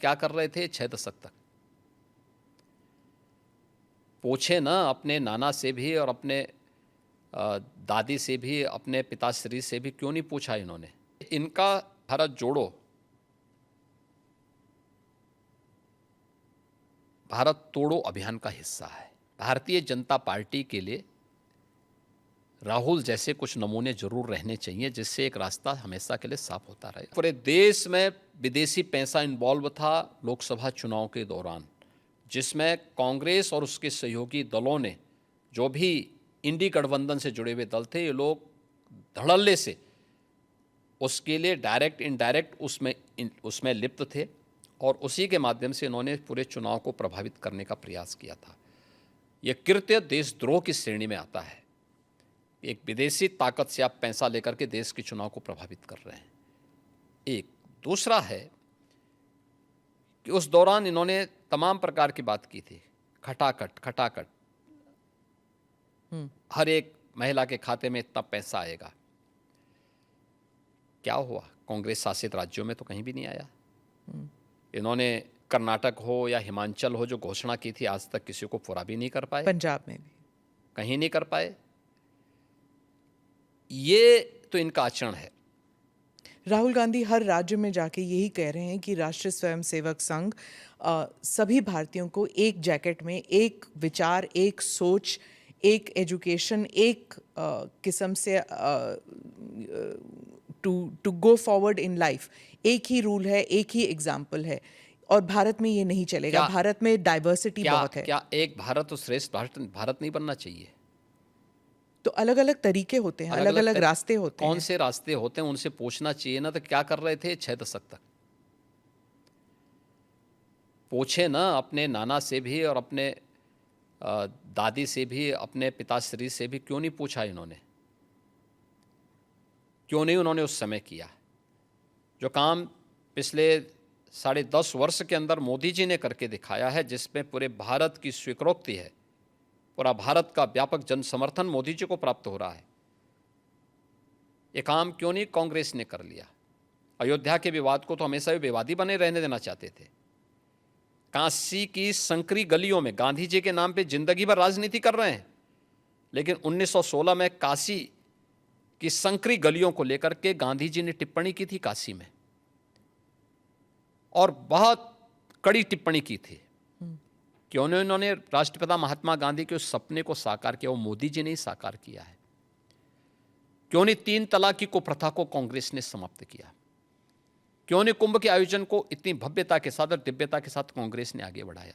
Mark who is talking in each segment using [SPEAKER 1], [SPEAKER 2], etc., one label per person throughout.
[SPEAKER 1] क्या कर रहे थे 6 दशक तक? पूछे ना अपने नाना से भी और अपने दादी से भी, अपने पिताश्री से भी, क्यों नहीं पूछा इन्होंने? इनका भारत जोड़ो, भारत तोड़ो अभियान का हिस्सा है। भारतीय जनता पार्टी के लिए राहुल जैसे कुछ नमूने जरूर रहने चाहिए, जिससे एक रास्ता हमेशा के लिए साफ होता रहे। पूरे देश में विदेशी पैसा इन्वॉल्व था लोकसभा चुनाव के दौरान, जिसमें कांग्रेस और उसके सहयोगी दलों ने, जो भी इंडी गठबंधन से जुड़े हुए दल थे, ये लोग धड़ल्ले से उसके लिए डायरेक्ट इनडायरेक्ट उसमें लिप्त थे और उसी के माध्यम से इन्होंने पूरे चुनाव को प्रभावित करने का प्रयास किया था। यह कृत्य देशद्रोह की श्रेणी में आता है। एक विदेशी ताकत से आप पैसा लेकर के देश के चुनाव को प्रभावित कर रहे हैं। एक दूसरा है कि उस दौरान इन्होंने तमाम प्रकार की बात की थी, खटाखट हर एक महिला के खाते में इतना पैसा आएगा। क्या हुआ? कांग्रेस शासित राज्यों में तो कहीं भी नहीं आया। इन्होंने कर्नाटक हो या हिमाचल हो जो घोषणा की थी, आज तक किसी को पूरा भी नहीं कर पाए।
[SPEAKER 2] पंजाब में भी
[SPEAKER 1] कहीं नहीं कर पाए। ये तो इनका आचरण है।
[SPEAKER 2] राहुल गांधी हर राज्य में जाके यही कह रहे हैं कि राष्ट्रीय स्वयंसेवक संघ सभी भारतीयों को एक जैकेट में, एक विचार, एक सोच, एक एजुकेशन, एक किस्म से to go forward in life, एक ही रूल है, एक ही एग्जाम्पल है। और भारत में ये नहीं चलेगा। भारत में डाइवर्सिटी बहुत है।
[SPEAKER 1] क्या एक भारत तो श्रेष्ठ भारत नहीं बनना चाहिए?
[SPEAKER 2] तो अलग अलग तरीके होते हैं, अलग अलग रास्ते होते हैं।
[SPEAKER 1] कौन से रास्ते होते हैं उनसे पूछना चाहिए ना। तो क्या कर रहे थे 6 दशक तक? पूछे ना अपने नाना से भी और अपने दादी से भी, अपने पिताश्री से भी, क्यों नहीं पूछा इन्होंने? क्यों नहीं उन्होंने उस समय किया? जो काम पिछले 10.5 वर्ष के अंदर मोदी जी ने करके दिखाया है, जिसमें पूरे भारत की स्वीकृति है, पूरा भारत का व्यापक जन समर्थन मोदी जी को प्राप्त हो रहा है, ये काम क्यों नहीं कांग्रेस ने कर लिया? अयोध्या के विवाद को तो हमेशा भी विवादी बने रहने देना चाहते थे। काशी की संकरी गलियों में गांधी जी के नाम पे जिंदगी भर राजनीति कर रहे हैं, लेकिन 1916 में काशी की संकरी गलियों को लेकर के गांधी जी ने टिप्पणी की थी काशी में, और बहुत कड़ी टिप्पणी की थी। क्यों नहीं इन्होंने राष्ट्रपिता महात्मा गांधी के उस सपने को साकार किया? वो मोदी जी ने ही साकार किया है। क्यों नहीं 3 तलाक की कुप्रथा को कांग्रेस ने समाप्त किया? क्यों नहीं कुंभ के आयोजन को इतनी भव्यता के साथ और दिव्यता के साथ कांग्रेस ने आगे बढ़ाया?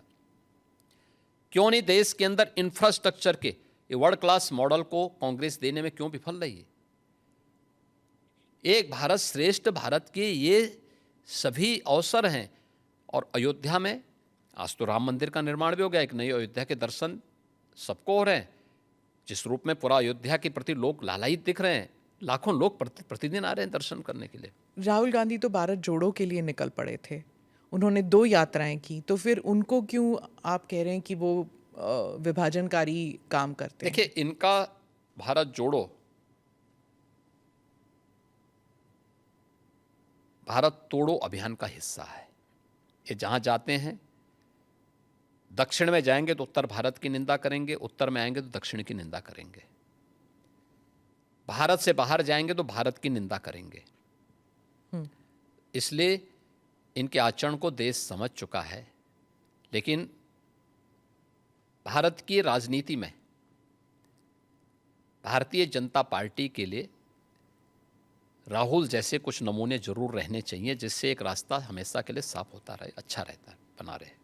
[SPEAKER 1] क्यों नहीं देश के अंदर इंफ्रास्ट्रक्चर के वर्ल्ड क्लास मॉडल को कांग्रेस देने में क्यों विफल रही है? एक भारत श्रेष्ठ भारत के ये सभी अवसर हैं। और अयोध्या में आज तो राम मंदिर का निर्माण भी हो गया, एक नई अयोध्या के दर्शन सबको हो रहे हैं, जिस रूप में पूरा अयोध्या के प्रति लोग लालायित दिख रहे हैं। लाखों लोग प्रतिदिन आ रहे हैं दर्शन करने के लिए।
[SPEAKER 2] राहुल गांधी तो भारत जोड़ो के लिए निकल पड़े थे, उन्होंने 2 यात्राएं की, तो फिर उनको क्यों आप कह रहे हैं कि वो विभाजनकारी काम करते हैं?
[SPEAKER 1] देखिए, इनका भारत जोड़ो, भारत तोड़ो अभियान का हिस्सा है। ये जहां जाते हैं, दक्षिण में जाएंगे तो उत्तर भारत की निंदा करेंगे, उत्तर में आएंगे तो दक्षिण की निंदा करेंगे, भारत से बाहर जाएंगे तो भारत की निंदा करेंगे। इसलिए इनके आचरण को देश समझ चुका है। लेकिन भारत की राजनीति में भारतीय जनता पार्टी के लिए राहुल जैसे कुछ नमूने जरूर रहने चाहिए, जिससे एक रास्ता हमेशा के लिए साफ होता रहे, अच्छा रहता है, बना रहे।